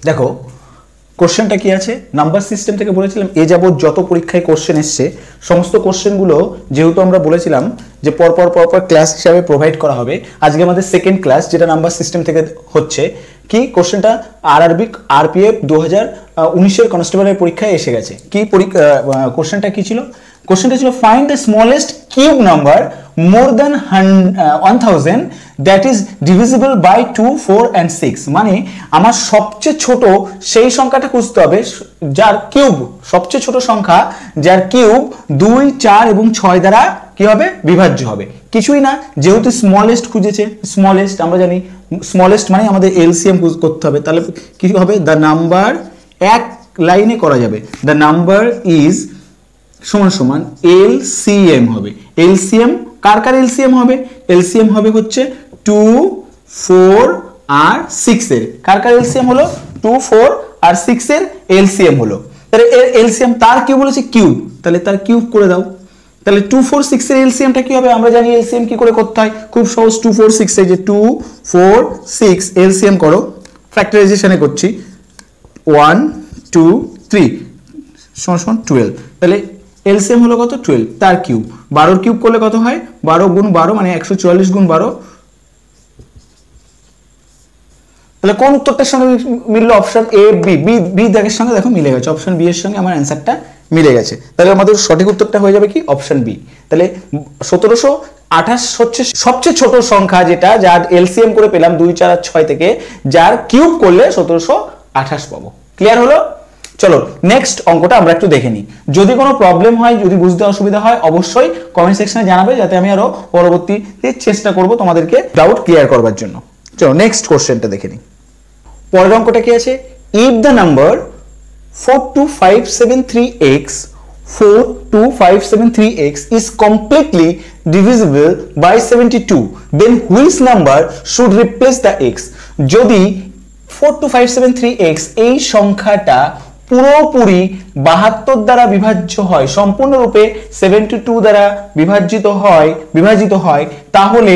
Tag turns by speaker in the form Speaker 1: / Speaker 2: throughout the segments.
Speaker 1: দেখো কোশ্চেনটা কি আছে, নাম্বার সিস্টেম থেকে বলেছিলাম এ যাবত যত পরীক্ষায় কোশ্চেন এসছে সমস্ত কোশ্চেনগুলো যেহেতু আমরা বলেছিলাম যে পরপর ক্লাস হিসাবে প্রোভাইড করা হবে, আজকে আমাদের সেকেন্ড ক্লাস যেটা নাম্বার সিস্টেম থেকে হচ্ছে। কি কোশ্চেনটা আরপিএফ 2019-এর কনস্টেবলের পরীক্ষায় এসে গেছে। কি কোশ্চেনটা কি ছিল? কোশ্চেনটা ছিল find the smallest cube number more than 1000 that is divisible by 2, 4 and 6। মানে আমার সবচেয়ে ছোট সেই সংখ্যাটা খুঁজতে হবে যার কিউব, সবচেয়ে ছোট সংখ্যা যার কিউব 2, 4 এবং 6 দ্বারা কি হবে? বিভাজ্য হবে। কিছুই না, যেহেতু স্মলেস্ট খুঁজেছে, স্মলেস্ট আমরা জানি স্মলেস্ট মানে আমাদের এলসিএম করতে হবে। তাহলে কি হবে? দ্য নাম্বার, এক লাইনে করা যাবে, দ্য নাম্বার ইজ সমান সমান এলসিএম হবে। এলসিএম কার কার এলসিএম হবে? এলসিএম হবে হচ্ছে 2, 4 আর 6 এর। কার কার এলসিএম হলো? 2, 4 আর 6 এর এলসিএম হলো। তাহলে এর এলসিএম তার কি বলেছে? কিউব। তাহলে তার কিউব করে দাও। তাহলে 2, 4, 6 এর এলসিএমটা কি হবে? আমরা জানি এলসিএম কি করে করতে হয়, খুব সহজ। 2, 4, 6 এই যে 2, 4, 6 এলসিএম করো, ফ্যাক্টরাইজেশনে করছি। 1, 2, 3 সমান সমান 12। তাহলে এলসিএম হলো কত? 12, তার কিউব। 12 কিউব করলে কত হয়? 12 গুণ 12 মানে 144 গুণ 12। তাহলে কোন উত্তরটার সঙ্গে মিললো? অপশন এ, বি দাগের সঙ্গে দেখো মিলে গেছে। অপশন বি এর সঙ্গে আমার অ্যান্সারটা মিলে গেছে। তাহলে আমাদের সঠিক উত্তরটা হয়ে যাবে কি? Option B. তাহলে 1728 হচ্ছে সবচেয়ে ছোট সংখ্যা যেটা, যার এলসিএম করে পেলাম 2, 4 আর 6 থেকে, যার কিউব করলে 1728 পাবো। ক্লিয়ার হলো? চলো নেক্সট অঙ্কটা আমরা একটু দেখে নিই। যদি কোনো প্রবলেম হয়, যদি বুঝতে অসুবিধা হয়, অবশ্যই কমেন্ট সেকশনে জানাবে, যাতে আমি আরো পরবর্তীতে চেষ্টা করব তোমাদেরকে ডাউট ক্লিয়ার করবার জন্য। চলো নেক্সট কোশ্চেনটা দেখে নিই। পরের অঙ্কটা কি আছে? If the number 42573x 42573x is completely divisible by 72, then which number should replace the x? যদি 42573x এই সংখ্যাটা পুরোপুরি 72 দ্বারা বিভাজ্য হয়, সম্পূর্ণরূপে 72 দ্বারা বিভাজিত হয়, তাহলে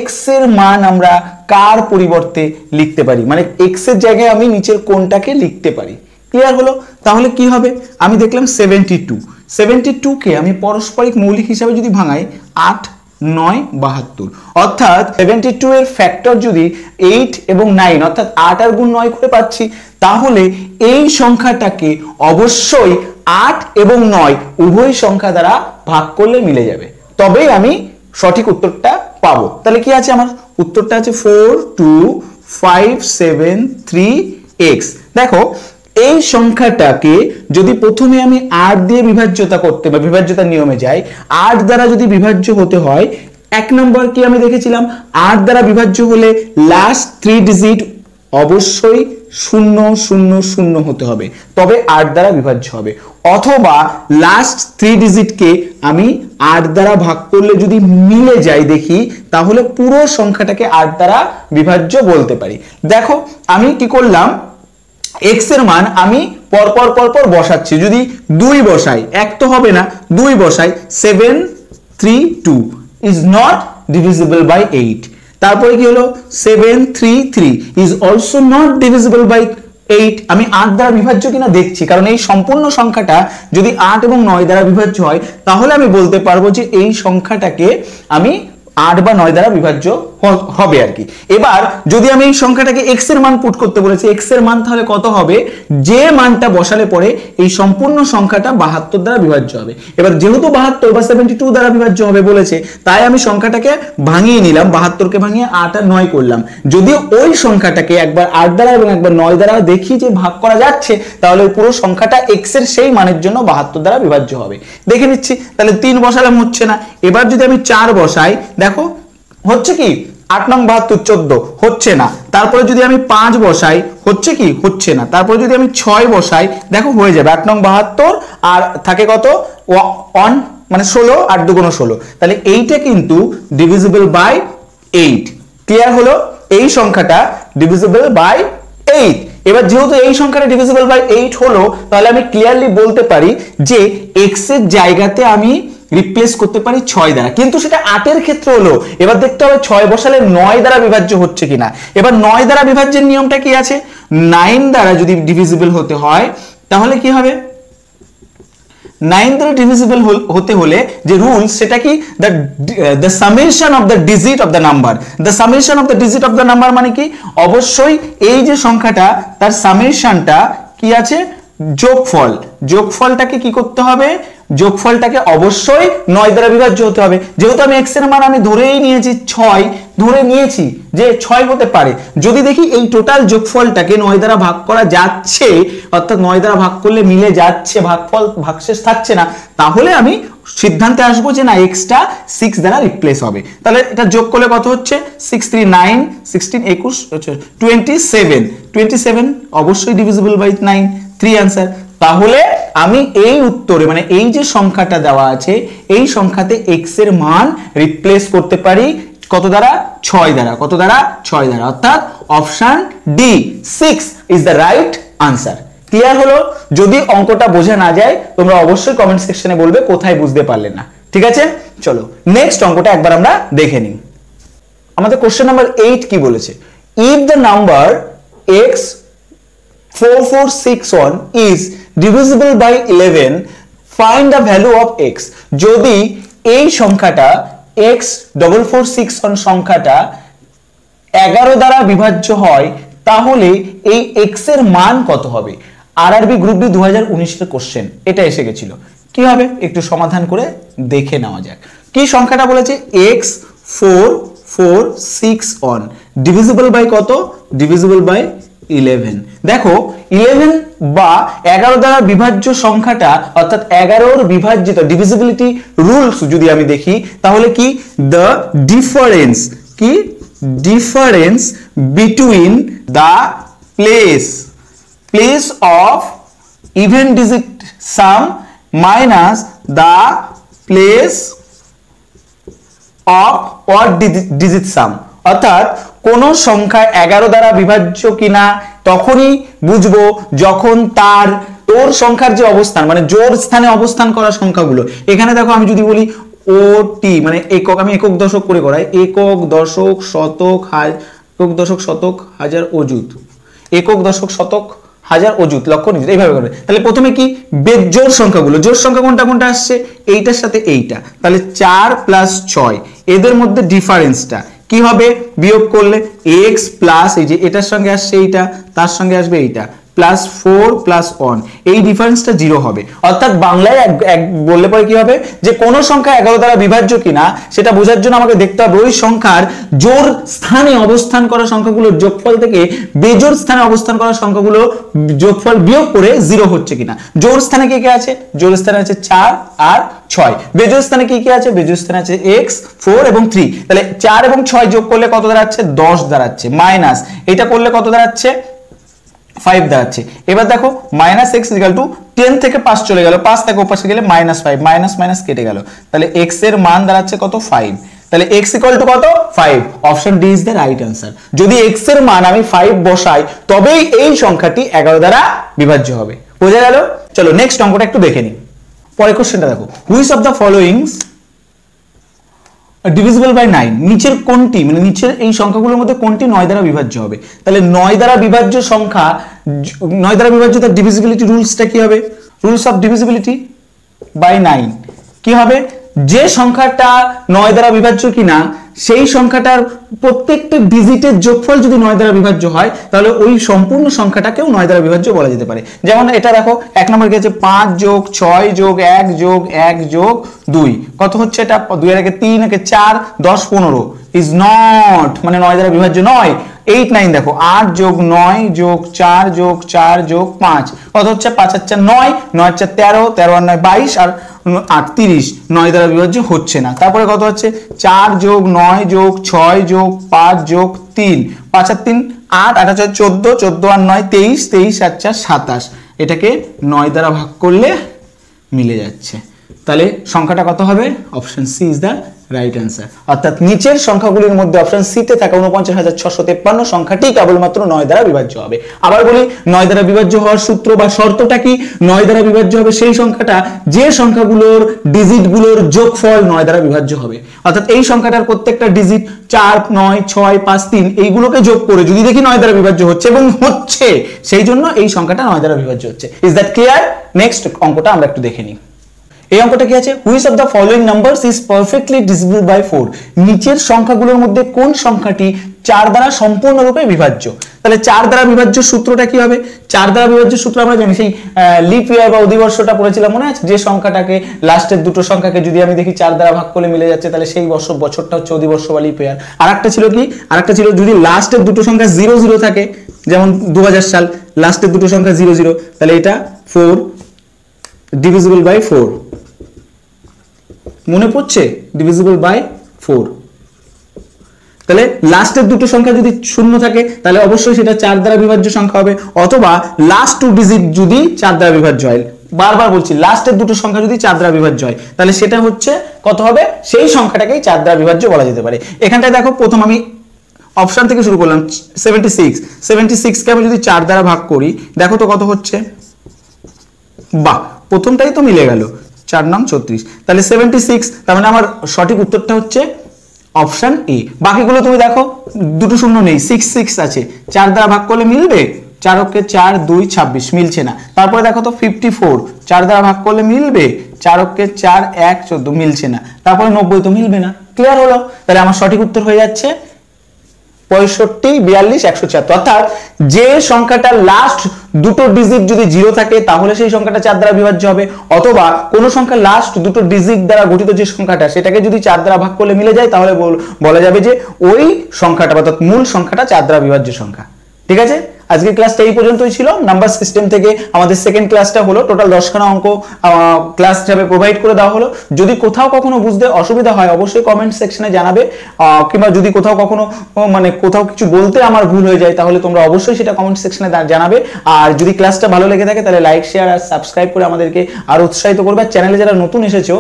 Speaker 1: x এর মান আমরা কার পরিবর্তে লিখতে পারি? মানে x এর জায়গায় আমি নিচের কোনটাকে লিখতে পারি? ক্লিয়ার হলো? তাহলে কি হবে? আমি দেখলাম 72 কে আমি পারস্পরিক মৌলিক হিসাবে যদি ভাঙাই 8, 9, 72, অর্থাৎ 72 এর ফ্যাক্টর যদি 8 এবং 9 অর্থাৎ 8 আর গুণ 9 করে পাচ্ছি, তাহলে এই সংখ্যাটাকে অবশ্যই 8 এবং 9 উভয় সংখ্যা দ্বারা ভাগ করলে মিলে যাবে, তবেই আমি সঠিক উত্তরটা পাবো। তাহলে কি আছে? আমার উত্তরটা আছে 42573x। দেখো এই সংখ্যাটাকে যদি প্রথমে আমি 8 দিয়ে বিভাজ্যতা করতে বা বিভাজ্যতার নিয়মে যাই, 8 দ্বারা যদি বিভাজ্য হতে হয়, এক নম্বর কি আমি দেখেছিলাম, 8 দ্বারা বিভাজ্য হলে লাস্ট 3 ডিজিট অবশ্যই 0, 0, 0 হতে হবে, তবে 8 দ্বারা বিভাজ্য হবে। অথবা লাস্ট 3 ডিজিটকে আমি 8 দ্বারা ভাগ করলে যদি মিলে যায় দেখি, তাহলে পুরো সংখ্যাটাকে 8 দ্বারা বিভাজ্য বলতে পারি। দেখো আমি কি করলাম, x এর মান আমি পরপর বসাচ্ছি। যদি 2 বসাই, 1 তো হবে না, 2 বসাই, 732 is not divisible by 8। তারপরে কি হলো? 733 is also not divisible by 8। আমি 8 দ্বারা বিভাজ্য কিনা দেখছি, কারণ এই সম্পূর্ণ সংখ্যাটা যদি 8 এবং 9 দ্বারা বিভাজ্য হয়, তাহলে আমি বলতে পারবো যে এই সংখ্যাটাকে আমি 8 বা 9 দ্বারা বিভাজ্য হবে আর কি। এবার যদি আমি এই সংখ্যাটাকে x এর মান পুট করতে বলেছি, x এর মান তাহলে কত হবে? যে মানটা বসালে পরে এই সম্পূর্ণ সংখ্যাটা 72 দ্বারা বিভাজ্য হবে। এবার যেহেতু 72 বা 72 দ্বারা বিভাজ্য হবে বলেছে, তাই আমি সংখ্যাটাকে ভাঙিয়ে নিলাম, 72 কে ভাঙিয়ে 8 আর 9 করলাম। যদি ওই সংখ্যাটাকে একবার 8 দ্বারা এবং একবার 9 দ্বারা দেখি যে ভাগ করা যাচ্ছে, তাহলে পুরো সংখ্যাটা x এর সেই মানের জন্য 72 দ্বারা বিভাজ্য হবে। দেখে নিচ্ছি, তাহলে 3 বসালাম, হচ্ছে না। এবার যদি আমি 4 বসাই, দেখো হচ্ছে কি? 8 নং 72, 14 হচ্ছে না। তারপরে যদি আমি 5 বসাই, হচ্ছে কি? হচ্ছে না। তারপরে যদি আমি 6 বসাই, দেখো হয়ে যাবে 8 নং 72 আর থাকে কত? 1 মানে 16 আর 2 গুণ 16। তাহলে এইটা কিন্তু ডিভিজিবল বাই 8। ক্লিয়ার হলো? এই সংখ্যাটা ডিভিজিবল বাই 8। এবার যেহেতু এই সংখ্যাটা ডিভিজিবল বাই 8 হলো, তাহলে আমি ক্লিয়ারলি বলতে পারি যে x এর জায়গাতে আমি রিপ্লেস করতে পারি 6 দ্বারা, কিন্তু সেটা 8 এর ক্ষেত্রে হলো। এবার দেখতে হবে 6 বসালে 9 দ্বারা বিভাজ্য হচ্ছে কিনা। এবার 9 দ্বারা বিভাজ্যের নিয়মটা কি আছে? 9 দ্বারা যদি ডিভিজিবল হতে হয় তাহলে কি হবে? 9 দ্বারা ডিভিজিবল হতে হলে যে রুল সেটা কি, the summation of the digit of the number, the summation of the digit of the number মানে কি, অবশ্যই এই যে সংখ্যাটা তার সামেশনটা কি আছে, যোগফল, যোগফলটাকে কি করতে হবে, যোগফলটাকে অবশ্যই 9 দ্বারা বিভাজ্য হতে হবে। যেহেতু আমি x এর মান আমি ধরেই নিয়েছি 6, ধরে নিয়েছি যে 6 হতে পারে, যদি দেখি এই টোটাল যোগফলটাকে 9 দ্বারা ভাগ করা যাচ্ছে, অর্থাৎ 9 দ্বারা ভাগ করলে মিলে যাচ্ছে, ভাগফল ভাগশেষ থাকছে না, তাহলে আমি সিদ্ধান্তে আসবো যে না x টা 6 দ্বারা রিপ্লেস হবে। তাহলে এটা যোগ করলে কত হচ্ছে, 6 3 9 16 21 27, 27 অবশ্যই ডিভিজিবল বাই 9, 3 आंसर। তাহলে আমি এই উত্তরে মানে এই যে সংখ্যাটা দেওয়া আছে এই সংখ্যাতে x এর মান রিপ্লেস করতে পারি কত দ্বারা, 6 দ্বারা। কত দ্বারা, 6 দ্বারা, অর্থাৎ option D 6 is the right answer. Clear হলো? যদি অঙ্কটা বোঝা না যায় তোমরা অবশ্যই কমেন্ট সেকশনে বলবে কোথায় বুঝতে পারলে না, ঠিক আছে? চলো নেক্সট অঙ্কটা একবার আমরা দেখে নিই। আমাদের কোশ্চেন নাম্বার 8 কি বলেছে, if the number x 4461 is divisible by 11 find the value of x। যদি এই সংখ্যাটা x 4461 সংখ্যাটা 11 দ্বারা বিভাজ্য হয় তাহলে এই x এর মান কত হবে? আরআরবি গ্রুপ ডি 2019 এর কোশ্চেন এটা এসে গেছিল। কি হবে একটু সমাধান করে দেখে নেওয়া যাক। কি সংখ্যাটা বলেছে, x 4461 ডিভিজিবল বাই কত, ডিভিজিবল বাই 11। দেখো 11 বা 11 দ্বারা বিভাজ্য সংখ্যাটা অর্থাৎ 11 এর বিভাজ্যিত ডিভিজিবিলিটি রুলস যদি আমি দেখি তাহলে কি, দ্য ডিফারেন্স, কি difference between the place of even digit sum minus the place of odd digit sum. অর্থাৎ কোন সংখ্যা 11 দ্বারা বিভাজ্য কিনা তখনই বুঝবো যখন তোর সংখ্যার যে অবস্থান মানে জোড় স্থানে অবস্থান করা সংখ্যাগুলো, এখানে দেখো আমি যদি বলি ওটি মানে একক, আমি একক দশক করে করাই, একক দশক শতক হাজার অযুত, একক দশক শতক হাজার অযুত লক্ষ নিযুত এইভাবে করবে। তাহলে প্রথমে কি জোড় সংখ্যাগুলো, জোড় সংখ্যা কোনটা কোনটা আসছে, এইটার সাথে এইটা, তাহলে 4 প্লাস 6 এদের মধ্যে ডিফারেন্সটা কি হবে, বিয়োগ করলে x প্লাস এই যে এটার সঙ্গে আসছে এইটা, তার সঙ্গে আসবে এইটা, প্লাস 4 প্লাস 1, এই ডিফারেন্সটা 0 হবে। অর্থাৎ বাংলায় বললে পরে কি হবে, যে কোন সংখ্যা 11 দ্বারা বিভাজ্য কিনা সেটা বোঝার জন্য আমাকে দেখতে হবে ওই সংখ্যার জোড় স্থানে অবস্থান করা সংখ্যাগুলোর যোগফল থেকে বেজোড় স্থানে অবস্থান করা সংখ্যাগুলো যোগফল বিয়োগ করে 0 হচ্ছে কিনা। জোড় স্থানে কি কি আছে, জোড় স্থানে আছে 4 আর 6, বেজোড় স্থানে কি কি আছে, বেজোড় স্থানে আছে x 4 এবং 3, তাহলে 4 এবং 6 যোগ করলে কত দাঁড়াচ্ছে, 10 দাঁড়াচ্ছে, মাইনাস এটা করলে কত দাঁড়াচ্ছে, 5 দাঁড়াচ্ছে। এবার দেখো মাইনাস x ইকুয়াল টু 10 থেকে 5 চলে গেল, 5 থেকে ওপাশে গেলে -5, মাইনাস মাইনাস কেটে গেল, তাহলে x এর মান দাঁড়াচ্ছে কত, 5। তাহলে x ইকুয়াল টু কত, 5। Option D is the right answer. যদি x এর মান আমি 5 বসাই তবেই এই সংখ্যাটি 11 দ্বারা বিভাজ্য হবে। বোঝা গেল? চলো নেক্সট অঙ্কটা একটু দেখে নিই। পরের কোশ্চেনটা দেখো, which of the followings divisible by 9, নিচের কোনটি মানে নিচের এই সংখ্যাগুলোর মধ্যে কোনটি 9 দ্বারা বিভাজ্য হবে। তাহলে 9 দ্বারা বিভাজ্য সংখ্যা, 9 দ্বারা বিভাজ্য তার ডিভিজিবিলিটি রুলসটা কি হবে, রুলস অফ ডিভিজিবিলিটি বাই 9 কি হবে, যে সংখ্যাটা 9 দ্বারা বিভাজ্য কিনা সেই সংখ্যাটার প্রত্যেকটা ডিজিটের যোগফল যদি 9 দ্বারা বিভাজ্য হয় তাহলে ওই সম্পূর্ণ সংখ্যাটাকেও 9 দ্বারা বিভাজ্য বলা যেতে পারে। যেমন এটা দেখো এক নম্বর কি আছে, 5 যোগ 6 যোগ 1 যোগ 1 যোগ 2 কত হচ্ছে, এটা 2 এর আগে 3 একে 4 10 15 ইজ নট মানে 9 দ্বারা বিভাজ্য নয়। 8 9 দেখো 8 যোগ 9 যোগ 4 যোগ 4 যোগ 5 কত হচ্ছে, 5 আর 4 9, 9 আর 4 13, 13 আর 9 22 আর 8 30, 9 দ্বারা বিভাজ্য হচ্ছে না। তারপরে কত হচ্ছে, 4 যোগ 9 যোগ 6 যোগ 5 যোগ 3, 5 আর 3 8, 8 আর 4 14, 14 আর 9 23, 23 আর 4 27, এটাকে 9 দ্বারা ভাগ করলে মিলে যাচ্ছে। তাহলে সংখ্যাটা কত হবে, option C is the right answer. অর্থাৎ নিচের সংখ্যাগুলির মধ্যে অপশন সি তে থাকা ৪৯,৬৫৩ সংখ্যাটি কেবলমাত্র 9 দ্বারা বিভাজ্য হবে। আবার বলি 9 দ্বারা বিভাজ্য হওয়ার সূত্র বা শর্তটা কি? 9 দ্বারা বিভাজ্য হবে সেই সংখ্যাটা যে সংখ্যাগুলোর ডিজিটগুলোর যোগফল 9 দ্বারা বিভাজ্য হবে। অর্থাৎ এই সংখ্যাটার প্রত্যেকটা ডিজিট 4, 9, 6, 5, 3 এইগুলোকে যোগ করে যদি দেখি 9 দ্বারা বিভাজ্য হচ্ছে এবং হচ্ছে, সেই জন্য এই সংখ্যাটা 9 দ্বারা বিভাজ্য হচ্ছে। Is that clear? নেক্সট অঙ্কটা আমরা একটু দেখে নিই। এই অঙ্কটা কি আছে? Which of the following numbers is perfectly divisible by 4? নিচের সংখ্যাগুলোর মধ্যে কোন সংখ্যাটি 4 দ্বারা সম্পূর্ণরূপে বিভাজ্য? তাহলে 4 দ্বারা বিভাজ্য সূত্রটা কি হবে? 4 দ্বারা বিভাজ্য সূত্র আমরা জানি, সেই লিপ ইয়ার বা অধিবর্ষটা পড়েছিলাম মনে আছে? যে সংখ্যাটাকে লাস্টের দুটো সংখ্যাকে যদি আমি দেখি 4 দ্বারা ভাগ করলে মিলে যাচ্ছে, তাহলে সেই বছরটা হচ্ছে অধিবর্ষ বা লিপ ইয়ার। আরেকটা ছিল কি? আরেকটা ছিল যদি লাস্টের দুটো সংখ্যা 0 0 থাকে, যেমন 2000 সাল, লাস্টের দুটো সংখ্যা 0 0, তাহলে এটা 4 ডিভিজিবল বাই 4। মনে পড়ছে? Divisible by 4। তাহলে লাস্টের দুটো সংখ্যা যদি শূন্য থাকে তাহলে অবশ্যই সেটা 4 দ্বারা বিভাজ্য সংখ্যা হবে, অথবা লাস্ট 2 ডিজিট যদি 4 দ্বারা বিভাজ্য হয়। বারবার বলছি, লাস্টের দুটো সংখ্যা যদি 4 দ্বারা বিভাজ্য হয় তাহলে সেটা হচ্ছে কত হবে? সেই সংখ্যাটাকেই 4 দ্বারা বিভাজ্য বলা যেতে পারে। এখানটায় দেখো, প্রথম আমি অপশন থেকে শুরু করলাম, 76 কে আমি যদি 4 দ্বারা ভাগ করি, দেখো তো কত হচ্ছে। বাহ, প্রথমটাই তো মিলে গেল, 4 নাম 34, তাহলে 76। তার মানে আমার সঠিক উত্তরটা হচ্ছে অপশন এ। বাকিগুলো তুমি দেখো, দুটো শূন্য নেই, 6 আছে, 4 দ্বারা ভাগ করলে মিলবে? 4 কে 4, 2, 26, মিলছে না। তারপরে দেখো তো 54, 4 দ্বারা ভাগ করলে মিলবে? 4 কে 4, 1, 14, মিলছে না। তারপরে 90 তো মিলবে না। ক্লিয়ার হলো? তাহলে আমার সঠিক উত্তর হয়ে যাচ্ছে 65, 42, 176। অর্থাৎ যে সংখ্যাটা লাস্ট দুটো ডিজিট যদি 0 থাকে তাহলে সেই সংখ্যাটা 4 দ্বারা বিভাজ্য হবে, অথবা কোন সংখ্যা লাস্ট দুটো ডিজিট দ্বারা গঠিত যে সংখ্যাটা সেটাকে যদি 4 দ্বারা ভাগ করলে মিলে যায় তাহলে বলা যাবে যে ওই সংখ্যাটা অর্থাৎ মূল সংখ্যাটা 4 দ্বারা বিভাজ্য সংখ্যা। ঠিক আছে? আজকের ক্লাসটা এই পর্যন্তই ছিল। নাম্বার সিস্টেম থেকে আমাদের সেকেন্ড ক্লাসটা হলো, টোটাল 10খানা অঙ্ক ক্লাস হিসাবে প্রোভাইড করে দেওয়া হলো। যদি কোথাও কখনো বুঝতে অসুবিধা হয় অবশ্যই কমেন্ট সেকশনে জানাবে, কিংবা যদি কোথাও কখনো কোথাও কিছু বলতে আমার ভুল হয়ে যায় তাহলে তোমরা অবশ্যই সেটা কমেন্ট সেকশনে জানাবে। আর যদি ক্লাসটা ভালো লেগে থাকে তাহলে লাইক, শেয়ার আর সাবস্ক্রাইব করে আমাদেরকে আরো উৎসাহিত করবে। আর চ্যানেলে যারা নতুন এসেছো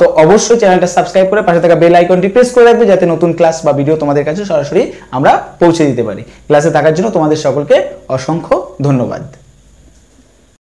Speaker 1: তো অবশ্যই চ্যানেলটা সাবস্ক্রাইব করে পাশে থাকা বেল আইকনটি প্রেস করে রাখবে, যাতে নতুন ক্লাস বা ভিডিও তোমাদের কাছে সরাসরি আমরা পৌঁছে দিতে পারি। ক্লাসে থাকার জন্য তোমাদের সকলকে অসংখ্য ধন্যবাদ।